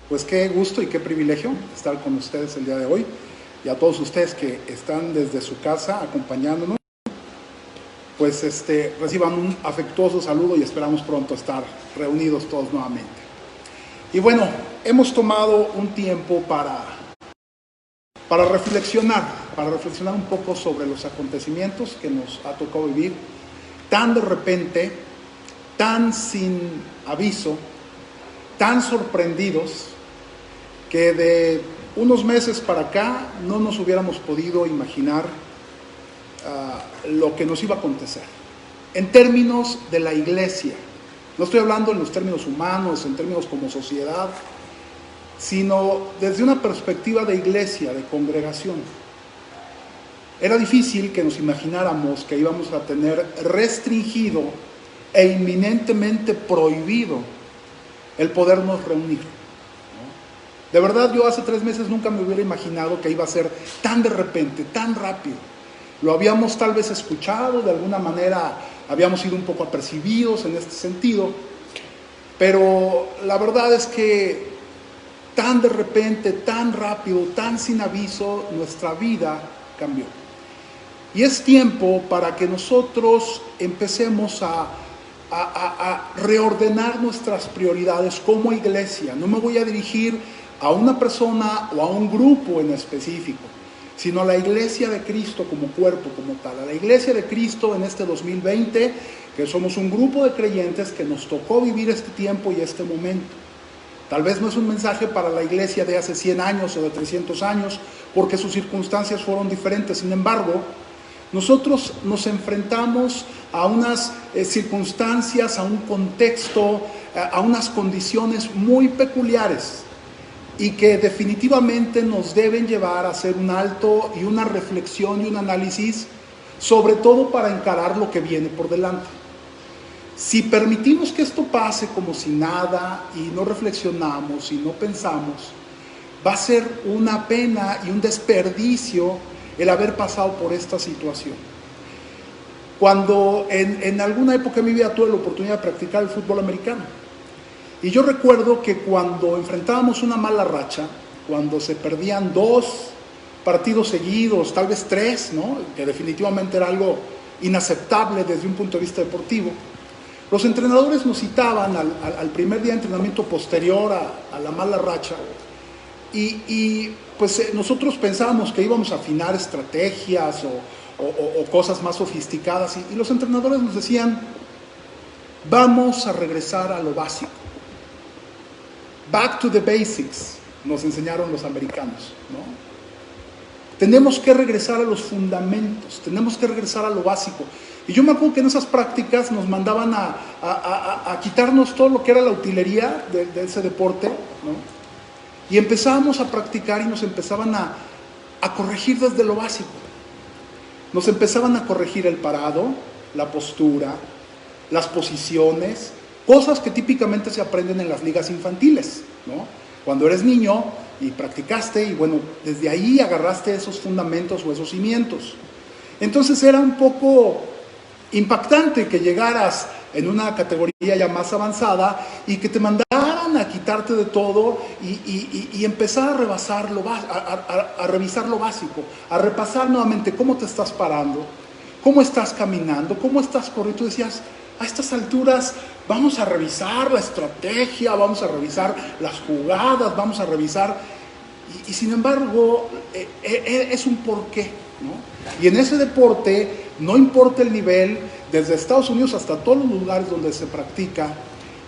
Pues qué gusto y qué privilegio estar con ustedes el día de hoy y a todos ustedes que están desde su casa acompañándonos, pues reciban un afectuoso saludo y esperamos pronto estar reunidos todos nuevamente. Y bueno, hemos tomado un tiempo para reflexionar un poco sobre los acontecimientos que nos ha tocado vivir tan de repente, tan sin aviso, tan sorprendidos, que de unos meses para acá no nos hubiéramos podido imaginar lo que nos iba a acontecer. En términos de la iglesia, no estoy hablando en los términos humanos, en términos como sociedad, sino desde una perspectiva de iglesia, de congregación. Era difícil que nos imagináramos que íbamos a tener restringido e inminentemente prohibido el podernos reunir. De verdad, yo hace 3 meses nunca me hubiera imaginado que iba a ser tan de repente, tan rápido. Lo habíamos tal vez escuchado, de alguna manera habíamos sido un poco apercibidos en este sentido, pero la verdad es que tan de repente, tan rápido, tan sin aviso, nuestra vida cambió. Y es tiempo para que nosotros empecemos a reordenar nuestras prioridades como iglesia. No me voy a dirigir a una persona o a un grupo en específico, sino a la iglesia de Cristo como cuerpo, como tal. A la iglesia de Cristo en este 2020, que somos un grupo de creyentes que nos tocó vivir este tiempo y este momento. Tal vez no es un mensaje para la iglesia de hace 100 años o de 300 años, porque sus circunstancias fueron diferentes. Sin embargo, nosotros nos enfrentamos a unas circunstancias, a un contexto, a unas condiciones muy peculiares y que definitivamente nos deben llevar a hacer un alto y una reflexión y un análisis, sobre todo para encarar lo que viene por delante. Si permitimos que esto pase como si nada y no reflexionamos y no pensamos, va a ser una pena y un desperdicio el haber pasado por esta situación. Cuando en alguna época de mi vida tuve la oportunidad de practicar el fútbol americano, y yo recuerdo que cuando enfrentábamos una mala racha, cuando se perdían 2 partidos seguidos, tal vez 3, ¿no?, que definitivamente era algo inaceptable desde un punto de vista deportivo, los entrenadores nos citaban al primer día de entrenamiento posterior a la mala racha y pues nosotros pensábamos que íbamos a afinar estrategias o cosas más sofisticadas y los entrenadores nos decían: vamos a regresar a lo básico. Back to the basics, nos enseñaron los americanos, ¿no? Tenemos que regresar a los fundamentos, tenemos que regresar a lo básico. Y yo me acuerdo que en esas prácticas nos mandaban a quitarnos todo lo que era la utilería de ese deporte, ¿no? Y empezábamos a practicar y nos empezaban a corregir desde lo básico. Nos empezaban a corregir el parado, la postura, las posiciones, cosas que típicamente se aprenden en las ligas infantiles, ¿no? Cuando eres niño y practicaste y bueno, desde ahí agarraste esos fundamentos o esos cimientos. Entonces era un poco impactante que llegaras en una categoría ya más avanzada y que te mandaran a quitarte de todo y empezar a rebasar a revisar lo básico, a repasar nuevamente cómo te estás parando, cómo estás caminando, cómo estás corriendo. Tú decías: a estas alturas vamos a revisar la estrategia, vamos a revisar las jugadas, vamos a revisar, y sin embargo es un porqué, ¿no? Y en ese deporte, no importa el nivel, desde Estados Unidos hasta todos los lugares donde se practica,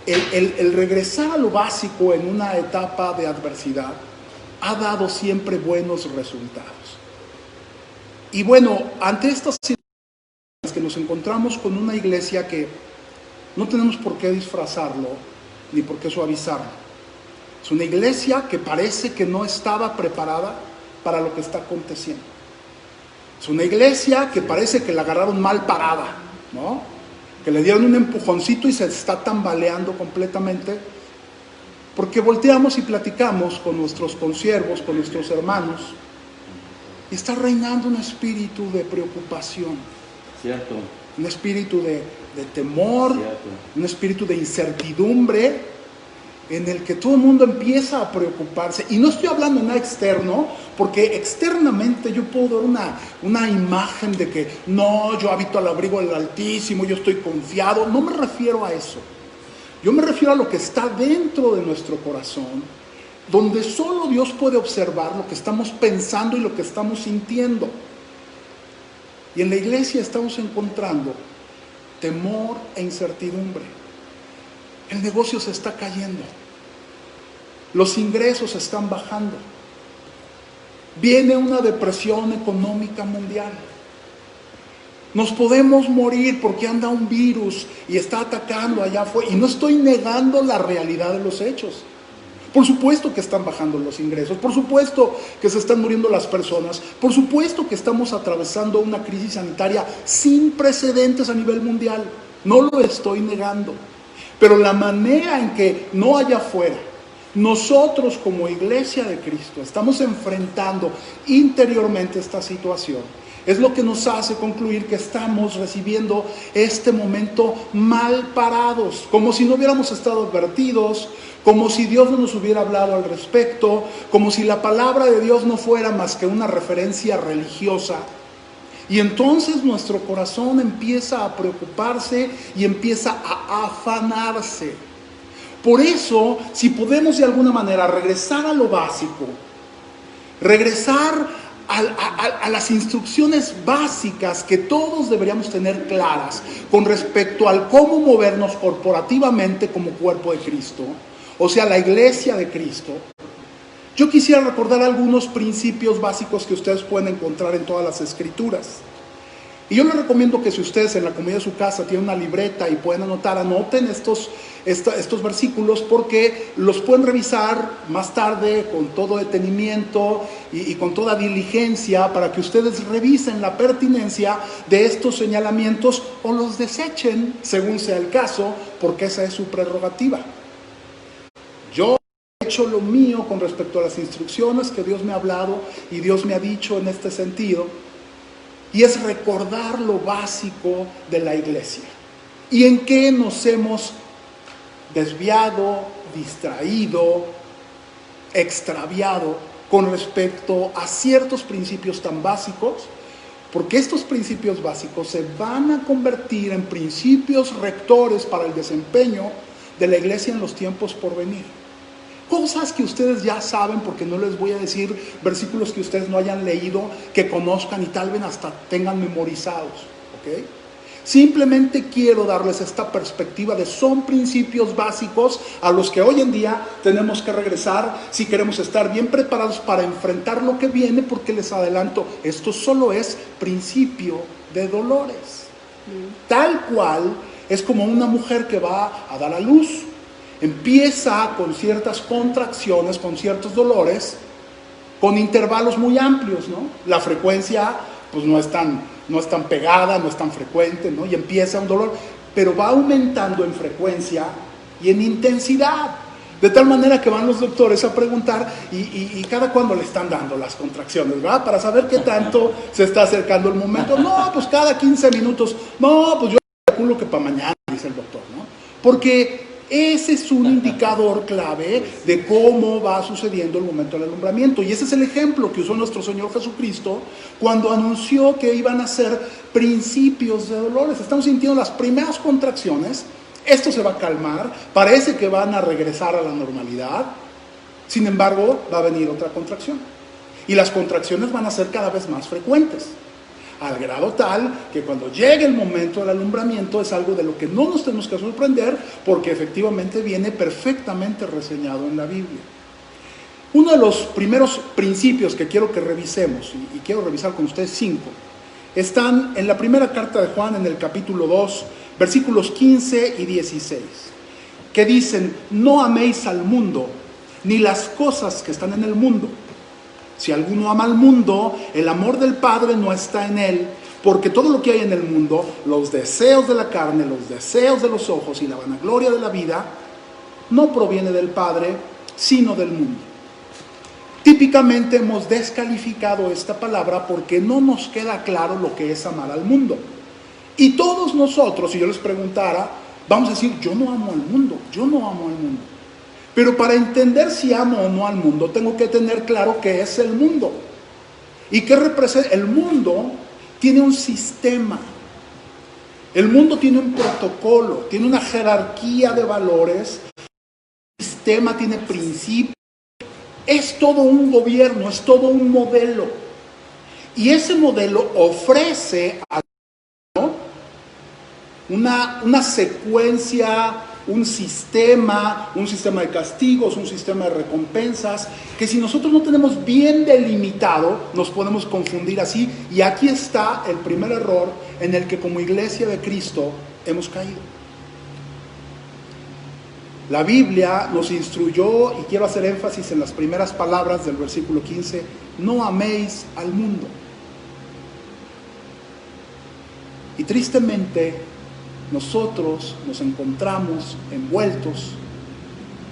el regresar a lo básico en una etapa de adversidad ha dado siempre buenos resultados. Y bueno, ante estas situaciones que nos encontramos con una iglesia que no tenemos por qué disfrazarlo ni por qué suavizarlo. Es una iglesia que parece que no estaba preparada para lo que está aconteciendo. Es una iglesia que parece que la agarraron mal parada, ¿no? Que le dieron un empujoncito y se está tambaleando completamente, porque volteamos y platicamos con nuestros consiervos, con nuestros hermanos, y está reinando un espíritu de preocupación. Cierto. Un espíritu de temor, Cierto. un espíritu de incertidumbre, en el que todo el mundo empieza a preocuparse. Y no estoy hablando de nada externo, porque externamente yo puedo dar una imagen de que no, yo habito al abrigo del Altísimo, yo estoy confiado. No me refiero a eso. Yo me refiero a lo que está dentro de nuestro corazón, donde solo Dios puede observar lo que estamos pensando y lo que estamos sintiendo. Y en la iglesia estamos encontrando temor e incertidumbre. El negocio se está cayendo. Los ingresos están bajando. Viene una depresión económica mundial. Nos podemos morir porque anda un virus y está atacando allá afuera. Y no estoy negando la realidad de los hechos. Por supuesto que están bajando los ingresos, por supuesto que se están muriendo las personas, por supuesto que estamos atravesando una crisis sanitaria sin precedentes a nivel mundial. No lo estoy negando. Pero la manera en que no allá afuera, nosotros como Iglesia de Cristo estamos enfrentando interiormente esta situación, es lo que nos hace concluir que estamos recibiendo este momento mal parados, como si no hubiéramos estado advertidos, como si Dios no nos hubiera hablado al respecto, como si la palabra de Dios no fuera más que una referencia religiosa. Y entonces nuestro corazón empieza a preocuparse y empieza a afanarse. Por eso, si podemos de alguna manera regresar a lo básico, regresar a las instrucciones básicas que todos deberíamos tener claras con respecto al cómo movernos corporativamente como cuerpo de Cristo, o sea, la iglesia de Cristo, yo quisiera recordar algunos principios básicos que ustedes pueden encontrar en todas las escrituras. Y yo les recomiendo que si ustedes en la comodidad de su casa tienen una libreta y pueden anotar, anoten estos versículos, porque los pueden revisar más tarde con todo detenimiento y con toda diligencia para que ustedes revisen la pertinencia de estos señalamientos o los desechen según sea el caso, porque esa es su prerrogativa. Yo he hecho lo mío con respecto a las instrucciones que Dios me ha hablado y Dios me ha dicho en este sentido, y es recordar lo básico de la iglesia y en qué nos hemos desviado, distraído, extraviado con respecto a ciertos principios tan básicos, porque estos principios básicos se van a convertir en principios rectores para el desempeño de la iglesia en los tiempos por venir. Cosas que ustedes ya saben, porque no les voy a decir versículos que ustedes no hayan leído, que conozcan y tal vez hasta tengan memorizados, ¿ok? Simplemente quiero darles esta perspectiva de son principios básicos a los que hoy en día tenemos que regresar si queremos estar bien preparados para enfrentar lo que viene, porque les adelanto, esto solo es principio de dolores. Tal cual es como una mujer que va a dar a luz. Empieza con ciertas contracciones, con ciertos dolores, con intervalos muy amplios, ¿no? La frecuencia pues no es tan pegada, no es tan frecuente, ¿no? Y empieza un dolor, pero va aumentando en frecuencia y en intensidad, de tal manera que van los doctores a preguntar y cada cuándo le están dando las contracciones, ¿verdad? Para saber qué tanto se está acercando el momento. No, pues cada 15 minutos. No, pues yo calculo que para mañana, dice el doctor, ¿no? Porque ese es un indicador clave de cómo va sucediendo el momento del alumbramiento. Y ese es el ejemplo que usó nuestro Señor Jesucristo cuando anunció que iban a ser principios de dolores. Estamos sintiendo las primeras contracciones, esto se va a calmar, parece que van a regresar a la normalidad, sin embargo va a venir otra contracción. Y las contracciones van a ser cada vez más frecuentes, al grado tal que cuando llegue el momento del alumbramiento es algo de lo que no nos tenemos que sorprender, porque efectivamente viene perfectamente reseñado en la Biblia. Uno de los primeros principios que quiero que revisemos, y quiero revisar con ustedes 5, están en la primera carta de Juan, en el capítulo 2, versículos 15 y 16, que dicen: no améis al mundo, ni las cosas que están en el mundo. Si alguno ama al mundo, el amor del Padre no está en él, porque todo lo que hay en el mundo, los deseos de la carne, los deseos de los ojos y la vanagloria de la vida, no proviene del Padre, sino del mundo. Típicamente hemos descalificado esta palabra porque no nos queda claro lo que es amar al mundo. Y todos nosotros, si yo les preguntara, vamos a decir: yo no amo al mundo, yo no amo al mundo. Pero para entender si amo o no al mundo, tengo que tener claro qué es el mundo. ¿Y qué representa? El mundo tiene un sistema. El mundo tiene un protocolo, tiene una jerarquía de valores, el sistema tiene principios. Es todo un gobierno, es todo un modelo. Y ese modelo ofrece una secuencia, un sistema de castigos, un sistema de recompensas, que si nosotros no tenemos bien delimitado, nos podemos confundir así. Y aquí está el primer error en el que como iglesia de Cristo hemos caído. La Biblia nos instruyó, y quiero hacer énfasis en las primeras palabras del versículo 15, no améis al mundo. Y tristemente, nosotros nos encontramos envueltos,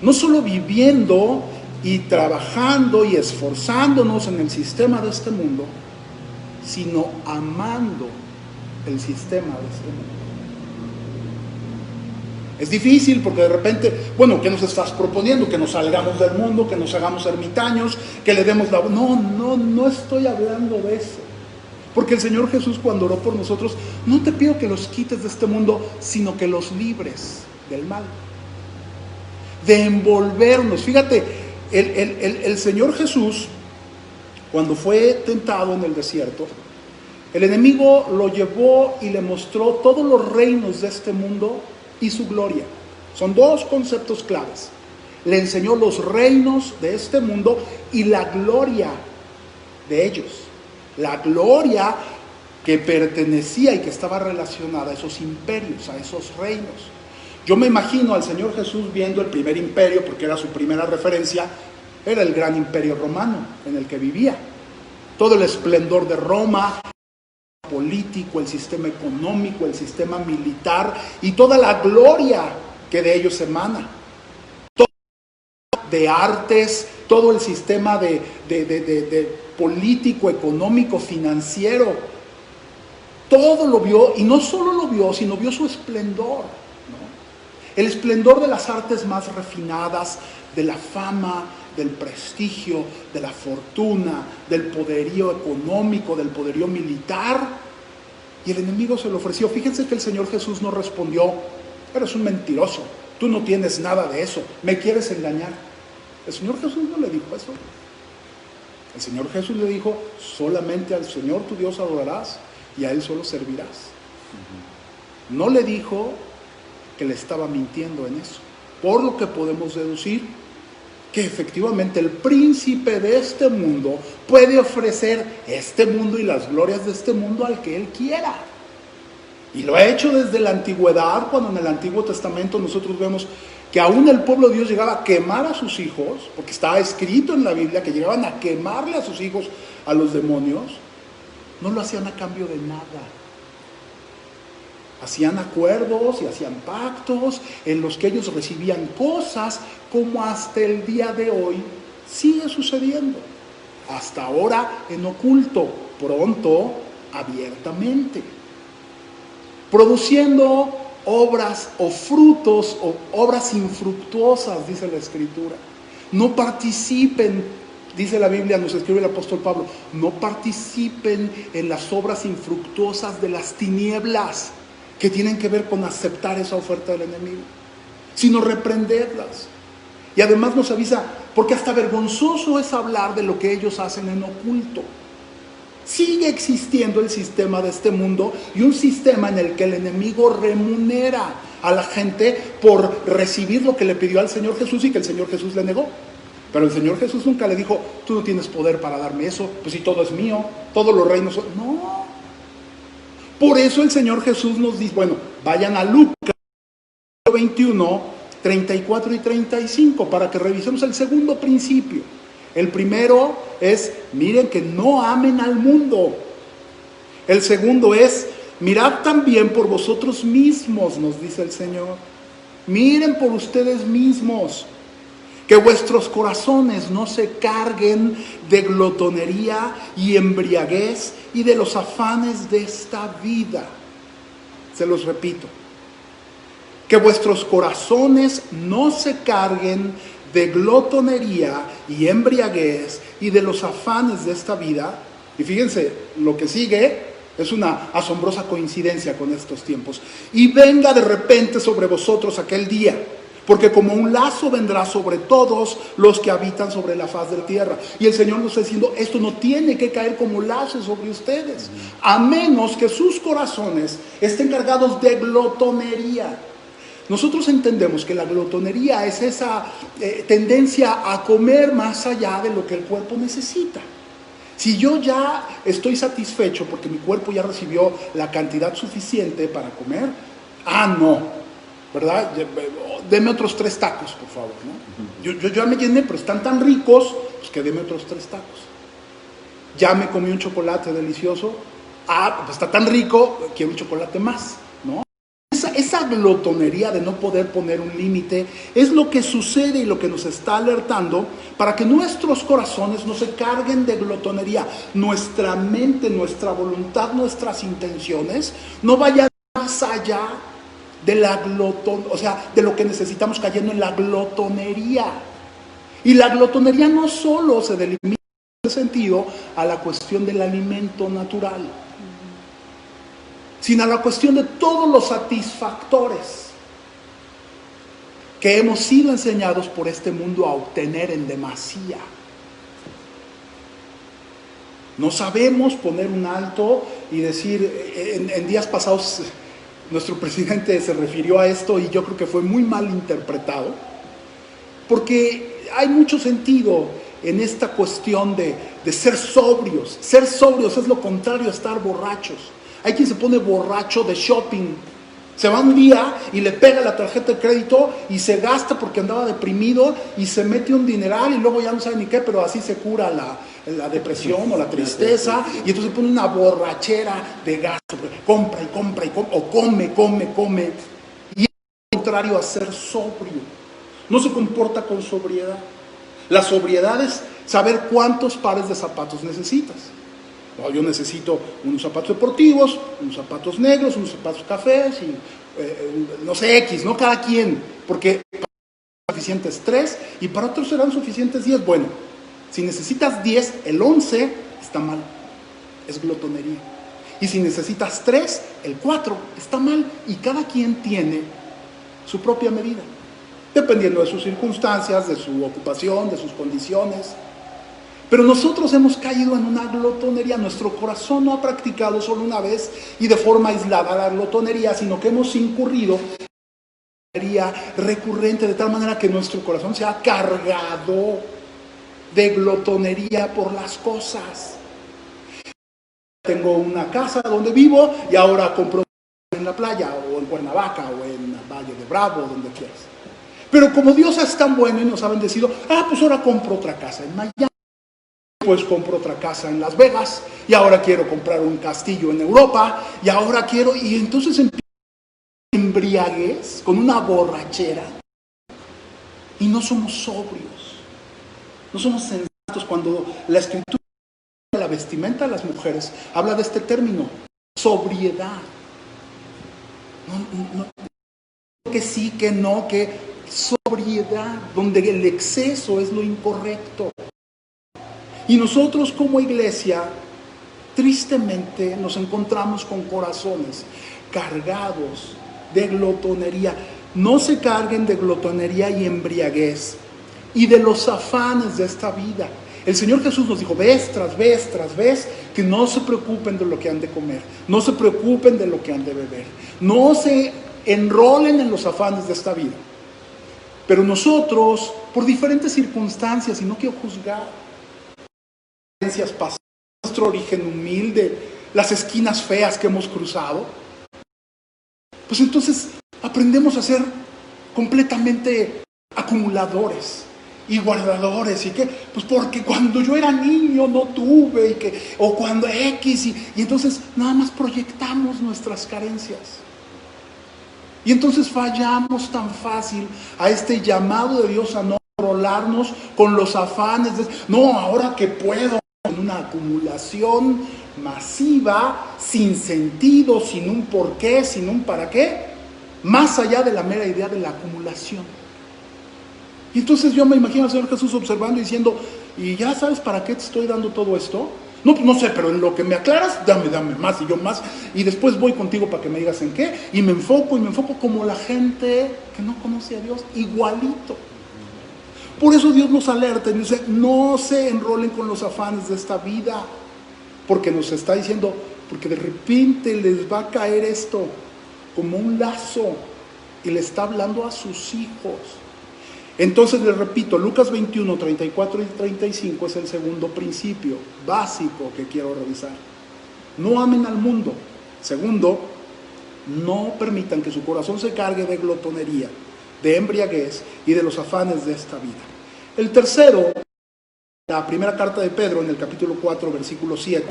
no solo viviendo y trabajando y esforzándonos en el sistema de este mundo, sino amando el sistema de este mundo. Es difícil porque de repente, bueno, ¿qué nos estás proponiendo? Que nos salgamos del mundo, que nos hagamos ermitaños, que le demos la... No estoy hablando de eso. Porque el Señor Jesús, cuando oró por nosotros, no te pido que los quites de este mundo, sino que los libres del mal. De envolvernos. Fíjate, el Señor Jesús, cuando fue tentado en el desierto, el enemigo lo llevó y le mostró todos los reinos de este mundo y su gloria. Son dos conceptos claves. Le enseñó los reinos de este mundo y la gloria de ellos. La gloria que pertenecía y que estaba relacionada a esos imperios, a esos reinos. Yo me imagino al Señor Jesús viendo el primer imperio, porque era su primera referencia, era el gran imperio romano en el que vivía. Todo el esplendor de Roma, el político, el sistema económico, el sistema militar y toda la gloria que de ellos emana. Todo de artes, todo el sistema de político, económico, financiero, todo lo vio, y no solo lo vio, sino vio su esplendor, ¿no? El esplendor de las artes más refinadas, de la fama, del prestigio, de la fortuna, del poderío económico, del poderío militar, y el enemigo se lo ofreció. Fíjense que el Señor Jesús no respondió: eres un mentiroso, tú no tienes nada de eso, me quieres engañar. El Señor Jesús no le dijo eso. El Señor Jesús le dijo: solamente al Señor tu Dios adorarás y a Él solo servirás. No le dijo que le estaba mintiendo en eso. Por lo que podemos deducir que efectivamente el príncipe de este mundo puede ofrecer este mundo y las glorias de este mundo al que él quiera. Y lo ha hecho desde la antigüedad, cuando en el Antiguo Testamento nosotros vemos que aún el pueblo de Dios llegaba a quemar a sus hijos, porque estaba escrito en la Biblia que llegaban a quemarle a sus hijos a los demonios. No lo hacían a cambio de nada. Hacían acuerdos y hacían pactos en los que ellos recibían cosas, como hasta el día de hoy sigue sucediendo. Hasta ahora en oculto, pronto abiertamente. Produciendo obras o frutos o obras infructuosas, dice la Escritura. No participen, dice la Biblia, nos escribe el apóstol Pablo, no participen en las obras infructuosas de las tinieblas, que tienen que ver con aceptar esa oferta del enemigo, sino reprenderlas. Y además nos avisa, porque hasta vergonzoso es hablar de lo que ellos hacen en oculto. Sigue existiendo el sistema de este mundo, y un sistema en el que el enemigo remunera a la gente por recibir lo que le pidió al Señor Jesús y que el Señor Jesús le negó. Pero el Señor Jesús nunca le dijo: tú no tienes poder para darme eso, pues si todo es mío, todos los reinos son... No. Por eso el Señor Jesús nos dice, bueno, vayan a Lucas 21, 34 y 35 para que revisemos el segundo principio. El primero es: miren que no amen al mundo. El segundo es: mirad también por vosotros mismos, nos dice el Señor. Miren por ustedes mismos, que vuestros corazones no se carguen de glotonería y embriaguez y de los afanes de esta vida. Se los repito: que vuestros corazones no se carguen de glotonería y embriaguez y de los afanes de esta vida. Y fíjense, lo que sigue es una asombrosa coincidencia con estos tiempos. Y venga de repente sobre vosotros aquel día, porque como un lazo vendrá sobre todos los que habitan sobre la faz de la tierra. Y el Señor nos está diciendo, esto no tiene que caer como lazo sobre ustedes, a menos que sus corazones estén cargados de glotonería. Nosotros entendemos que la glotonería es esa tendencia a comer más allá de lo que el cuerpo necesita. Si yo ya estoy satisfecho porque mi cuerpo ya recibió la cantidad suficiente para comer, no, ¿verdad? Deme otros 3 tacos, por favor, ¿no? Yo ya me llené, pero están tan ricos, pues que deme otros 3 tacos. Ya me comí un chocolate delicioso, pues está tan rico, quiero un chocolate más, ¿no? Esa glotonería de no poder poner un límite es lo que sucede y lo que nos está alertando para que nuestros corazones no se carguen de glotonería. Nuestra mente, nuestra voluntad, nuestras intenciones no vayan más allá de la de lo que necesitamos, cayendo en la glotonería. Y la glotonería no solo se delimita en ese sentido a la cuestión del alimento natural, sino a la cuestión de todos los satisfactores que hemos sido enseñados por este mundo a obtener en demasía. No sabemos poner un alto y decir, en días pasados nuestro presidente se refirió a esto y yo creo que fue muy mal interpretado, porque hay mucho sentido en esta cuestión de ser sobrios. Ser sobrios es lo contrario a estar borrachos. Hay quien se pone borracho de shopping. Se va un día y le pega la tarjeta de crédito y se gasta porque andaba deprimido y se mete un dineral y luego ya no sabe ni qué, pero así se cura la depresión o la tristeza, y entonces pone una borrachera de gasto. Compra y compra y compra, o come. Y es lo contrario a ser sobrio. No se comporta con sobriedad. La sobriedad es saber cuántos pares de zapatos necesitas. No, yo necesito unos zapatos deportivos, unos zapatos negros, unos zapatos cafés y no sé, X, ¿no? Cada quien, porque para unos serán suficientes 3 y para otros serán suficientes 10. Bueno, si necesitas 10, el 11 está mal, es glotonería. Y si necesitas 3, el 4 está mal, y cada quien tiene su propia medida, dependiendo de sus circunstancias, de su ocupación, de sus condiciones. Pero nosotros hemos caído en una glotonería. Nuestro corazón no ha practicado solo una vez y de forma aislada la glotonería, sino que hemos incurrido en una glotonería recurrente, de tal manera que nuestro corazón se ha cargado de glotonería por las cosas. Tengo una casa donde vivo y ahora compro en la playa, o en Cuernavaca, o en Valle de Bravo, donde quieras. Pero como Dios es tan bueno y nos ha bendecido, pues ahora compro otra casa en Miami. Pues compro otra casa en Las Vegas, y ahora quiero comprar un castillo en Europa, y ahora quiero, y entonces empiezo embriaguez, con una borrachera, y no somos sobrios, no somos sensatos. Cuando la Escritura de la vestimenta de las mujeres habla de este término, sobriedad. No, que sí, que no, que sobriedad, donde el exceso es lo incorrecto. Y nosotros como iglesia, tristemente, nos encontramos con corazones cargados de glotonería. No se carguen de glotonería y embriaguez y de los afanes de esta vida. El Señor Jesús nos dijo vez tras vez, que no se preocupen de lo que han de comer, no se preocupen de lo que han de beber, no se enrolen en los afanes de esta vida. Pero nosotros, por diferentes circunstancias, y no quiero juzgar, pasadas, nuestro origen humilde, las esquinas feas que hemos cruzado, pues entonces aprendemos a ser completamente acumuladores y guardadores. ¿Y qué? Pues porque cuando yo era niño no tuve, o cuando X, y entonces nada más proyectamos nuestras carencias. Y entonces fallamos tan fácil a este llamado de Dios a no enrolarnos con los afanes no, ahora que puedo, en una acumulación masiva, sin sentido, sin un porqué, sin un para qué, más allá de la mera idea de la acumulación. Y entonces yo me imagino al Señor Jesús observando y diciendo, ¿y ya sabes para qué te estoy dando todo esto? No, pues no sé, pero en lo que me aclaras, dame más y yo más. Y después voy contigo para que me digas en qué. Y me enfoco como la gente que no conoce a Dios, igualito. Por eso Dios nos alerta y nos dice, no se enrolen con los afanes de esta vida. Porque nos está diciendo, porque de repente les va a caer esto como un lazo. Y le está hablando a sus hijos. Entonces les repito, Lucas 21, 34 y 35 es el segundo principio básico que quiero revisar. No amen al mundo. Segundo, no permitan que su corazón se cargue de glotonería, de embriaguez y de los afanes de esta vida. El tercero, la primera carta de Pedro en el capítulo 4, versículo 7.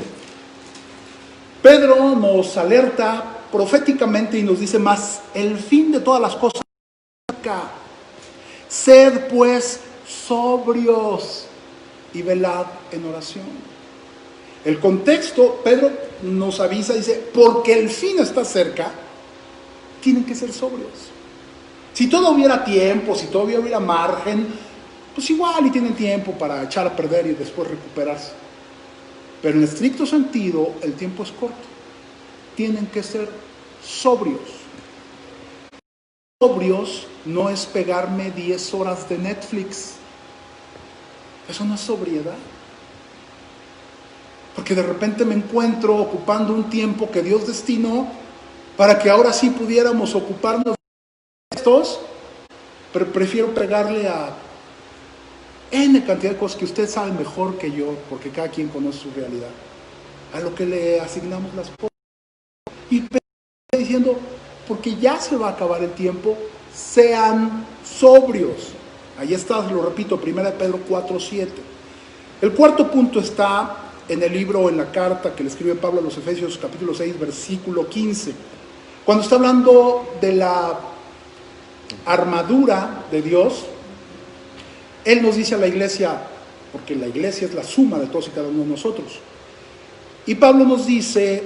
Pedro nos alerta proféticamente y nos dice más, el fin de todas las cosas acá. Sed pues sobrios y velad en oración. El contexto, Pedro nos avisa, dice, porque el fin está cerca, tienen que ser sobrios. Si todo hubiera tiempo, si todavía hubiera margen, pues igual y tienen tiempo para echar a perder y después recuperarse. Pero en estricto sentido, el tiempo es corto. Tienen que ser sobrios. Sobrios no es pegarme 10 horas de Netflix. Eso no es sobriedad. Porque de repente me encuentro ocupando un tiempo que Dios destinó para que ahora sí pudiéramos ocuparnos de estos, pero prefiero pegarle a N cantidad de cosas que usted sabe mejor que yo, porque cada quien conoce su realidad, a lo que le asignamos las cosas. Y diciendo, porque ya se va a acabar el tiempo, sean sobrios. Ahí está, lo repito, 1 Pedro 4:7. El cuarto punto está en el libro, en la carta que le escribe Pablo a los Efesios, capítulo 6, versículo 15. Cuando está hablando de la armadura de Dios, Él nos dice a la iglesia, porque la iglesia es la suma de todos y cada uno de nosotros. Y Pablo nos dice,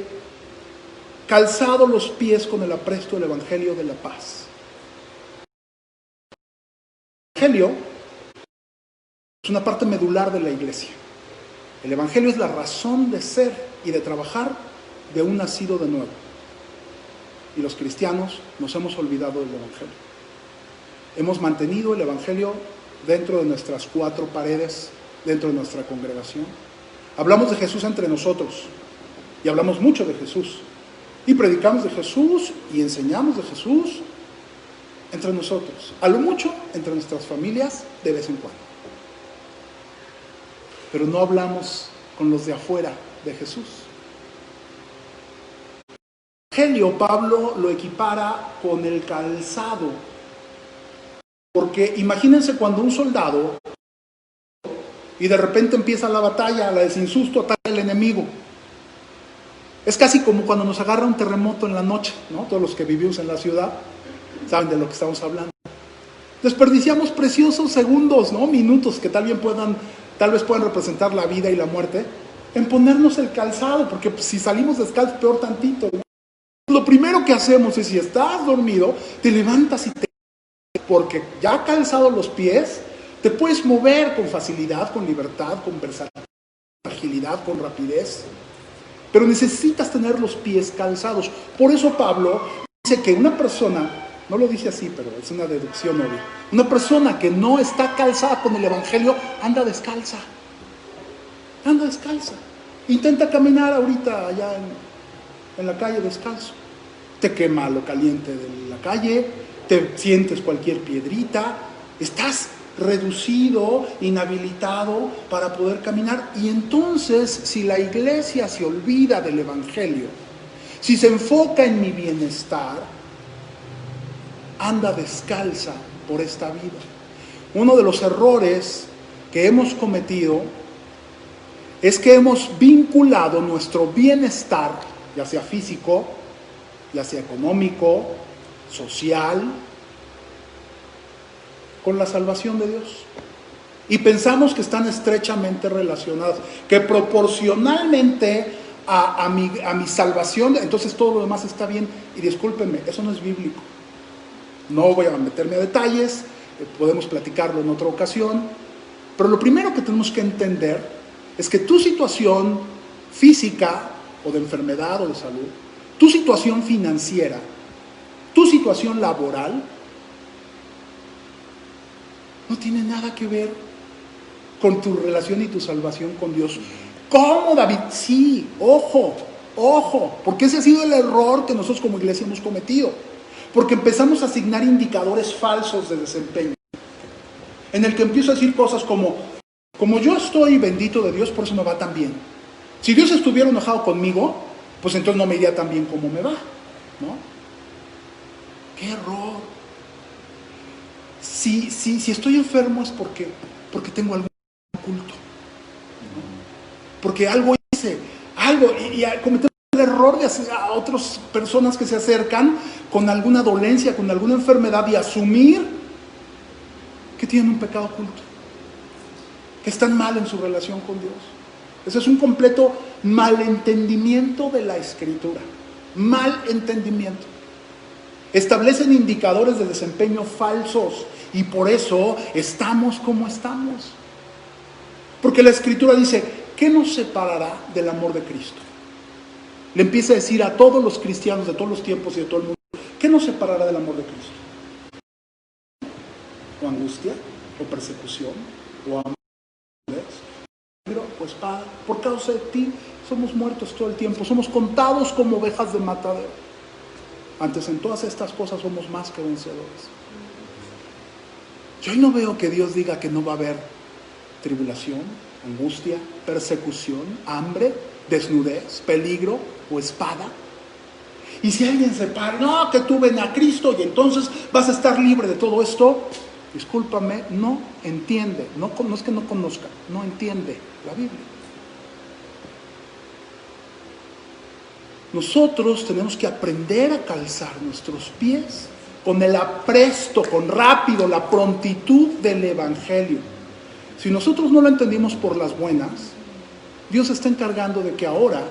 calzado los pies con el apresto del Evangelio de la paz. El Evangelio es una parte medular de la iglesia. El Evangelio es la razón de ser y de trabajar de un nacido de nuevo. Y los cristianos nos hemos olvidado del Evangelio. Hemos mantenido el Evangelio dentro de nuestras 4 paredes, dentro de nuestra congregación. Hablamos de Jesús entre nosotros y hablamos mucho de Jesús. Y predicamos de Jesús y enseñamos de Jesús entre nosotros. A lo mucho entre nuestras familias de vez en cuando. Pero no hablamos con los de afuera de Jesús. El Evangelio, Pablo lo equipara con el calzado. Porque imagínense cuando un soldado y de repente empieza la batalla, la de sin susto ataca al enemigo. Es casi como cuando nos agarra un terremoto en la noche, ¿no? Todos los que vivimos en la ciudad saben de lo que estamos hablando. Desperdiciamos preciosos segundos, ¿no? Minutos que tal vez puedan representar la vida y la muerte, en ponernos el calzado, porque pues, si salimos descalzos, peor tantito, ¿no? Lo primero que hacemos es, si estás dormido, te levantas y te... Porque ya calzado los pies, te puedes mover con facilidad, con libertad, con versatilidad, con agilidad, con rapidez. Pero necesitas tener los pies calzados. Por eso Pablo dice que una persona, no lo dice así, pero es una deducción obvia, una persona que no está calzada con el Evangelio, anda descalza. Anda descalza. Intenta caminar ahorita allá en la calle descalzo. Te quema lo caliente de la calle, te sientes cualquier piedrita, estás reducido, inhabilitado para poder caminar. Y entonces, si la iglesia se olvida del Evangelio, si se enfoca en mi bienestar, anda descalza por esta vida. Uno de los errores que hemos cometido es que hemos vinculado nuestro bienestar, ya sea físico, ya sea económico, social, con la salvación de Dios. Y pensamos que están estrechamente relacionados, que proporcionalmente a mi salvación, entonces todo lo demás está bien. Y discúlpenme, eso no es bíblico. No voy a meterme a detalles, podemos platicarlo en otra ocasión, pero lo primero que tenemos que entender es que tu situación física o de enfermedad o de salud, tu situación financiera, tu situación laboral, no tiene nada que ver con tu relación y tu salvación con Dios. ¿Cómo, David? Sí, ojo, porque ese ha sido el error que nosotros como iglesia hemos cometido, porque empezamos a asignar indicadores falsos de desempeño, en el que empiezo a decir cosas como yo estoy bendito de Dios, por eso me va tan bien. Si Dios estuviera enojado conmigo, pues entonces no me iría tan bien como me va, ¿no? ¡Qué error! Si estoy enfermo es porque tengo algún oculto, ¿no? Porque algo hice, y cometemos el error de hacer a otras personas que se acercan con alguna dolencia, con alguna enfermedad, y asumir que tienen un pecado oculto, que están mal en su relación con Dios. Ese es un completo malentendimiento de la Escritura. Malentendimiento. Establecen indicadores de desempeño falsos y por eso estamos como estamos. Porque la Escritura dice, ¿qué nos separará del amor de Cristo? Le empieza a decir a todos los cristianos de todos los tiempos y de todo el mundo, ¿qué nos separará del amor de Cristo? ¿O angustia? ¿O persecución? ¿O amor? O espada. Por causa de ti somos muertos todo el tiempo, somos contados como ovejas de matadero. Antes en todas estas cosas somos más que vencedores. Yo hoy no veo que Dios diga que no va a haber tribulación, angustia, persecución, hambre, desnudez, peligro o espada. Y si alguien se para, no, que tú ven a Cristo y entonces vas a estar libre de todo esto, discúlpame, no entiende, no es que no conozca, no entiende la Biblia. Nosotros tenemos que aprender a calzar nuestros pies con el apresto, con rápido, la prontitud del Evangelio. Si nosotros no lo entendimos por las buenas, Dios está encargando de que ahora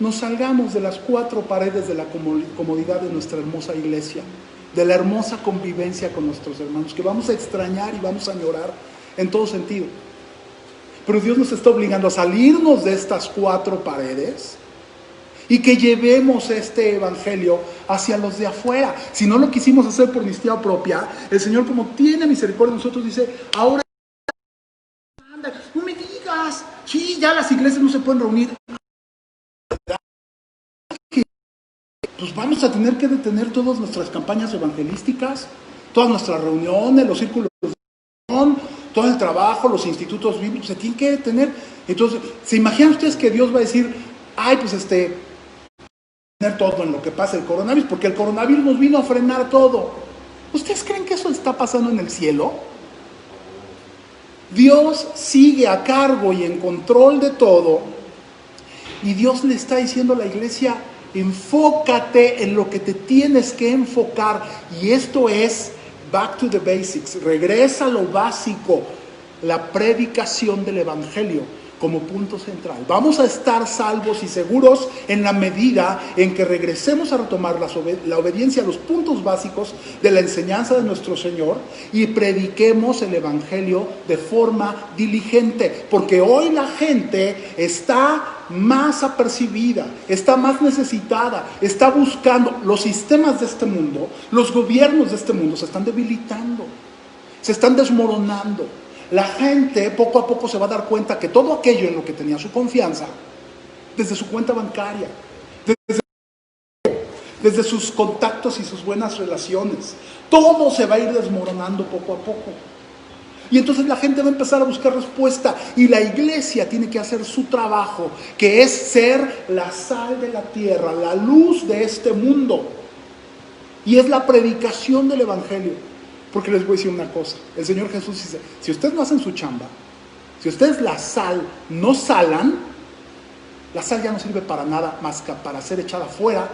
nos salgamos de las cuatro paredes de la comodidad de nuestra hermosa iglesia, de la hermosa convivencia con nuestros hermanos, que vamos a extrañar y vamos a añorar en todo sentido. Pero Dios nos está obligando a salirnos de estas cuatro paredes y que llevemos este evangelio hacia los de afuera. Si no lo quisimos hacer por iniciativa propia, el Señor, como tiene misericordia de nosotros, dice, ahora anda, no me digas, sí, ya las iglesias no se pueden reunir. Pues vamos a tener que detener todas nuestras campañas evangelísticas, todas nuestras reuniones, los círculos de oración, todo el trabajo, los institutos bíblicos, se tienen que detener. Entonces, ¿se imaginan ustedes que Dios va a decir, ay, pues detener todo en lo que pasa el coronavirus, porque el coronavirus nos vino a frenar todo? ¿Ustedes creen que eso está pasando en el cielo? Dios sigue a cargo y en control de todo, y Dios le está diciendo a la iglesia, enfócate en lo que te tienes que enfocar, y esto es back to the basics, regresa a lo básico, la predicación del evangelio como punto central. Vamos a estar salvos y seguros en la medida en que regresemos a retomar la obediencia a los puntos básicos de la enseñanza de nuestro Señor y prediquemos el evangelio de forma diligente, porque hoy la gente está más apercibida, está más necesitada, está buscando. Los sistemas de este mundo, los gobiernos de este mundo se están debilitando, se están desmoronando. La gente poco a poco se va a dar cuenta que todo aquello en lo que tenía su confianza, desde su cuenta bancaria, desde sus contactos y sus buenas relaciones, todo se va a ir desmoronando poco a poco. Y entonces la gente va a empezar a buscar respuesta, y la iglesia tiene que hacer su trabajo, que es ser la sal de la tierra, la luz de este mundo. Y es la predicación del evangelio. Porque les voy a decir una cosa, el Señor Jesús dice, si ustedes no hacen su chamba, si ustedes la sal no salan, la sal ya no sirve para nada más que para ser echada fuera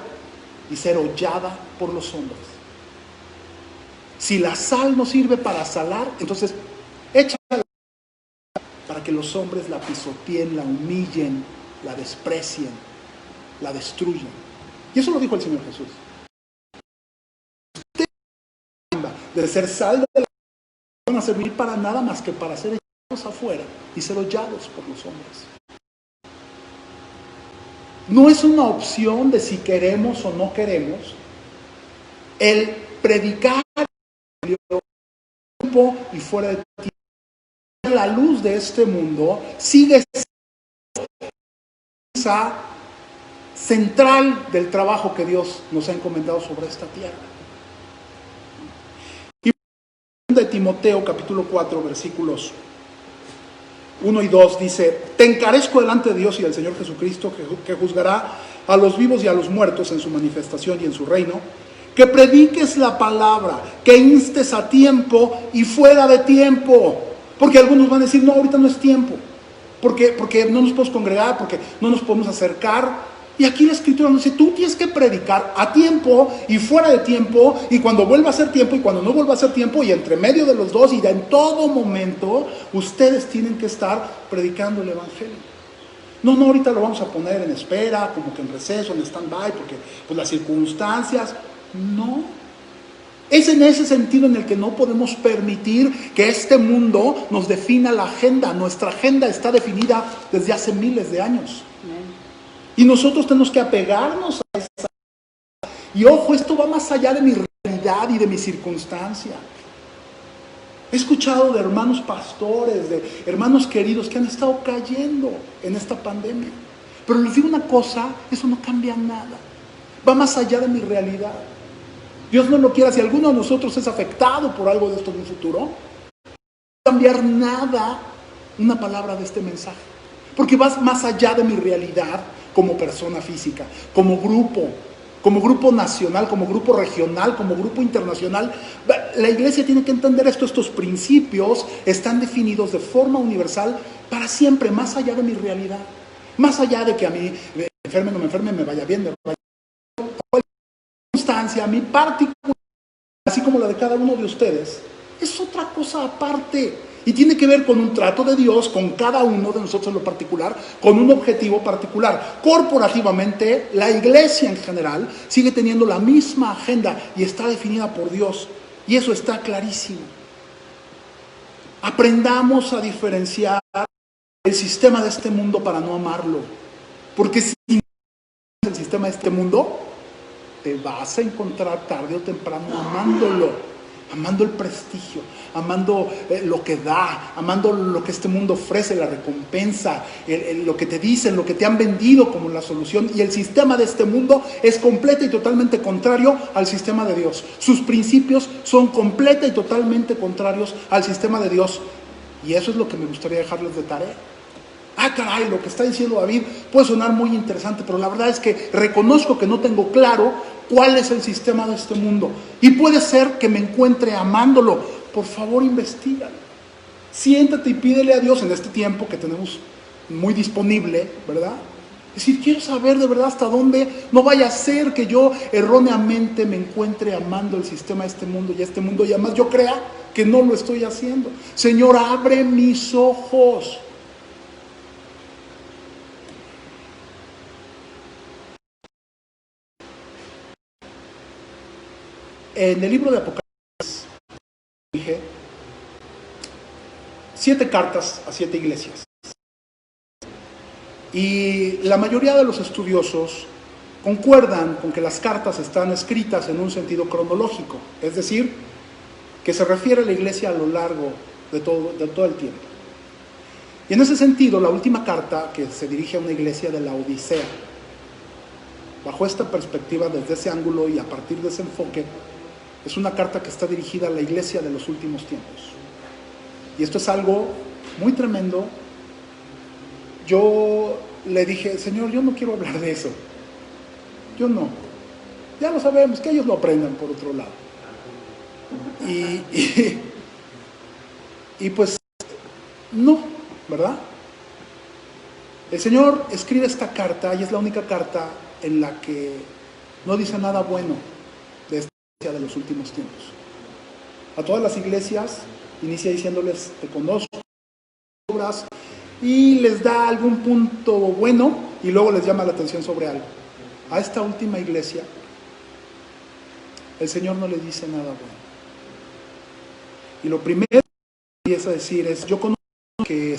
y ser hollada por los hombres. Si la sal no sirve para salar, entonces échala para que los hombres la pisoteen, la humillen, la desprecien, la destruyan. Y eso lo dijo el Señor Jesús. de ser sal de la no van a servir para nada más que para ser echados afuera y ser hollados por los hombres. No es una opción de si queremos o no queremos el predicar tiempo y fuera de tiempo. La luz de este mundo sigue siendo central del trabajo que Dios nos ha encomendado sobre esta tierra. Y de Timoteo capítulo 4 versículos 1 y 2 dice: te encarezco delante de Dios y del Señor Jesucristo, que juzgará a los vivos y a los muertos en su manifestación y en su reino, que prediques la palabra, que instes a tiempo y fuera de tiempo. Porque algunos van a decir: no, ahorita no es tiempo, porque no nos podemos congregar, porque no nos podemos acercar. Y aquí la Escritura nos dice: tú tienes que predicar a tiempo y fuera de tiempo, y cuando vuelva a ser tiempo y cuando no vuelva a ser tiempo, y entre medio de los dos, y en todo momento ustedes tienen que estar predicando el Evangelio. No, ahorita lo vamos a poner en espera, como que en receso, en stand-by, porque pues las circunstancias. No, es en ese sentido en el que no podemos permitir que este mundo nos defina la agenda. Nuestra agenda está definida desde hace miles de años. Y nosotros tenemos que apegarnos a esa. Y ojo, esto va más allá de mi realidad y de mi circunstancia. He escuchado de hermanos pastores, de hermanos queridos que han estado cayendo en esta pandemia. Pero les digo una cosa, eso no cambia nada. Va más allá de mi realidad. Dios no lo quiera, si alguno de nosotros es afectado por algo de esto en un futuro, no va a cambiar nada una palabra de este mensaje. Porque va más allá de mi realidad como persona física, como grupo nacional, como grupo regional, como grupo internacional. La iglesia tiene que entender esto. Estos principios están definidos de forma universal para siempre, más allá de mi realidad. Más allá de que a mí me enferme, no me enferme, me vaya bien, me vaya bien. Circunstancia, mi particular, así como la de cada uno de ustedes, es otra cosa aparte. Y tiene que ver con un trato de Dios con cada uno de nosotros en lo particular, con un objetivo particular. Corporativamente, la iglesia en general sigue teniendo la misma agenda y está definida por Dios. Y eso está clarísimo. Aprendamos a diferenciar el sistema de este mundo para no amarlo. Porque si no el sistema de este mundo, te vas a encontrar tarde o temprano amándolo. Amando el prestigio, amando lo que da, amando lo que este mundo ofrece, la recompensa, lo que te dicen, lo que te han vendido como la solución. Y el sistema de este mundo es completa y totalmente contrario al sistema de Dios. Sus principios son completa y totalmente contrarios al sistema de Dios. Y eso es lo que me gustaría dejarles de tarea. Caray, lo que está diciendo David puede sonar muy interesante, pero la verdad es que reconozco que no tengo claro cuál es el sistema de este mundo. Y puede ser que me encuentre amándolo. Por favor, investígalo. Siéntate y pídele a Dios en este tiempo que tenemos muy disponible, ¿verdad? Es decir, quiero saber de verdad hasta dónde. No vaya a ser que yo erróneamente me encuentre amando el sistema de este mundo y a este mundo, y además yo crea que no lo estoy haciendo. Señor, abre mis ojos. En el libro de Apocalipsis dije 7 cartas a 7 iglesias. Y la mayoría de los estudiosos concuerdan con que las cartas están escritas en un sentido cronológico, es decir, que se refiere a la iglesia a lo largo de todo el tiempo. Y en ese sentido, la última carta que se dirige a una iglesia de la Odisea, bajo esta perspectiva, desde ese ángulo y a partir de ese enfoque, es una carta que está dirigida a la iglesia de los últimos tiempos. Y esto es algo muy tremendo. Yo le dije: Señor, yo no quiero hablar de eso. Yo no. Ya lo sabemos, que ellos lo aprendan por otro lado. Y pues, no, ¿verdad? El Señor escribe esta carta y es la única carta en la que no dice nada bueno de esta iglesia de los últimos tiempos. A todas las iglesias inicia diciéndoles: te conozco, obras, y les da algún punto bueno y luego les llama la atención sobre algo. A esta última iglesia el Señor no le dice nada bueno. Y lo primero que empieza a decir es, yo conozco que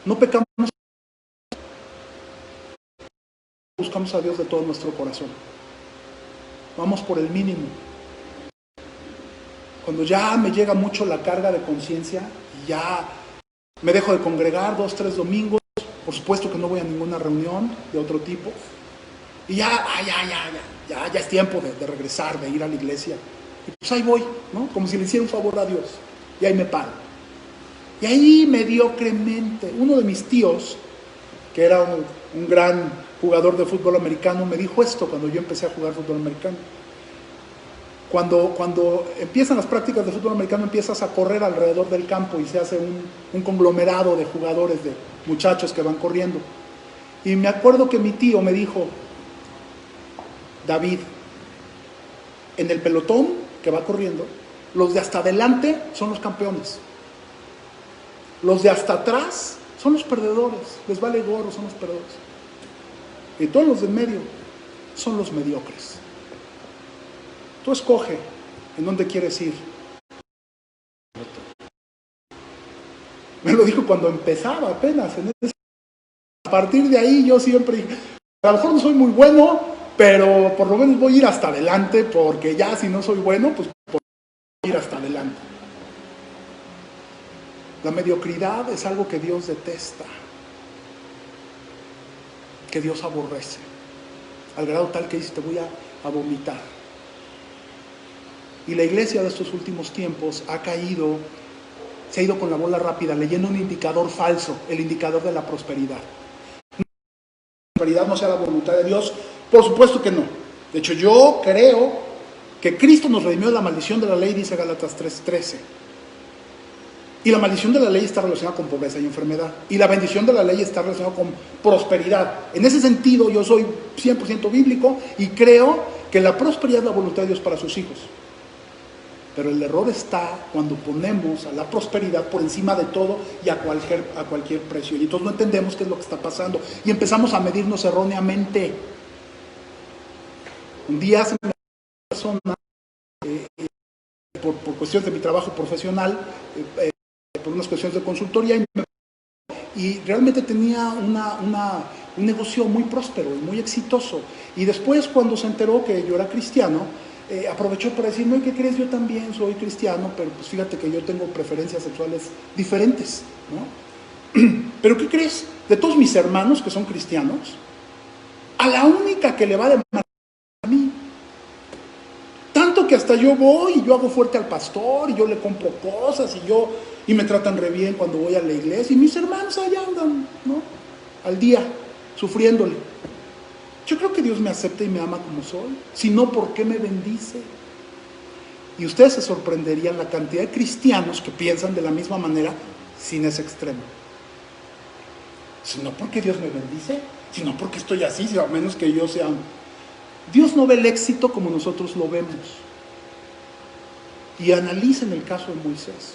no pecamos, buscamos a Dios de todo nuestro corazón. Vamos por el mínimo. Cuando ya me llega mucho la carga de conciencia, y ya me dejo de congregar 2, 3 domingos, por supuesto que no voy a ninguna reunión de otro tipo, y ya es tiempo de regresar, de ir a la iglesia. Y pues ahí voy, ¿no? Como si le hiciera un favor a Dios. Y ahí me paro. Y ahí mediocremente, uno de mis tíos, que era un gran jugador de fútbol americano, me dijo esto cuando yo empecé a jugar fútbol americano. Cuando empiezan las prácticas de fútbol americano, empiezas a correr alrededor del campo y se hace un conglomerado de jugadores, de muchachos que van corriendo. Y me acuerdo que mi tío me dijo, David, en el pelotón que va corriendo, los de hasta adelante son los campeones. Los de hasta atrás son los perdedores, les vale gorro, son los perdedores. Y todos los de en medio son los mediocres. Tú escoge en dónde quieres ir. Me lo dijo cuando empezaba apenas. A partir de ahí yo siempre dije, a lo mejor no soy muy bueno, pero por lo menos voy a ir hasta adelante, porque ya si no soy bueno, pues voy a ir hasta adelante. La mediocridad es algo que Dios detesta, que Dios aborrece, al grado tal que dice, te voy a vomitar. Y la iglesia de estos últimos tiempos se ha ido con la bola rápida, leyendo un indicador falso, el indicador de la prosperidad. La prosperidad no sea la voluntad de Dios, por supuesto que no. De hecho, yo creo que Cristo nos redimió de la maldición de la ley, dice Gálatas 3:13. Y la maldición de la ley está relacionada con pobreza y enfermedad. Y la bendición de la ley está relacionada con prosperidad. En ese sentido, yo soy 100% bíblico y creo que la prosperidad es la voluntad de Dios para sus hijos. Pero el error está cuando ponemos a la prosperidad por encima de todo y a cualquier precio. Y entonces no entendemos qué es lo que está pasando. Y empezamos a medirnos erróneamente. Un día se me dio una persona, por cuestiones de mi trabajo profesional, por unas cuestiones de consultoría, y realmente tenía un negocio muy próspero y muy exitoso. Y después, cuando se enteró que yo era cristiano, aprovechó para decirme, ¿qué crees? Yo también soy cristiano, pero pues fíjate que yo tengo preferencias sexuales diferentes, ¿no? ¿Pero qué crees? De todos mis hermanos que son cristianos, a la única que le va de mal a mí. Tanto que hasta yo voy y yo hago fuerte al pastor y yo le compro cosas y me tratan re bien cuando voy a la iglesia, y mis hermanos allá andan, ¿no? Al día, sufriéndole. Yo creo que Dios me acepta y me ama como soy. Si no, ¿por qué me bendice? Y ustedes se sorprenderían la cantidad de cristianos que piensan de la misma manera sin ese extremo. Si no porque Dios me bendice, sino porque estoy así, a menos que yo sea... Dios no ve el éxito como nosotros lo vemos. Y analicen el caso de Moisés.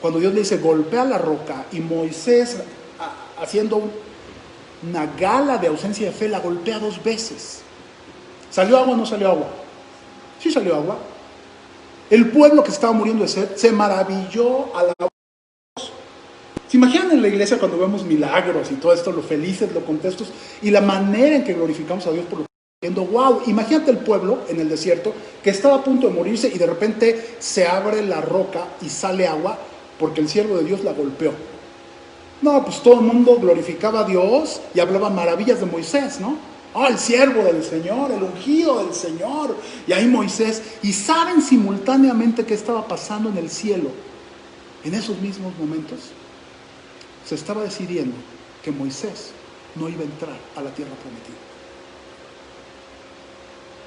Cuando Dios le dice, golpea la roca, y Moisés, haciendo una gala de ausencia de fe, la golpea 2 veces. ¿Salió agua o no salió agua? Sí salió agua. El pueblo que estaba muriendo de sed se maravilló a la voz. ¿Se imaginan en la iglesia cuando vemos milagros y todo esto, lo felices, lo contentos, y la manera en que glorificamos a Dios por lo que está haciendo? ¡Wow! Imagínate el pueblo en el desierto que estaba a punto de morirse y de repente se abre la roca y sale agua porque el siervo de Dios la golpeó. No, pues todo el mundo glorificaba a Dios y hablaba maravillas de Moisés, ¿no? El siervo del Señor, el ungido del Señor. Y ahí Moisés, y saben simultáneamente qué estaba pasando en el cielo. En esos mismos momentos se estaba decidiendo que Moisés no iba a entrar a la tierra prometida.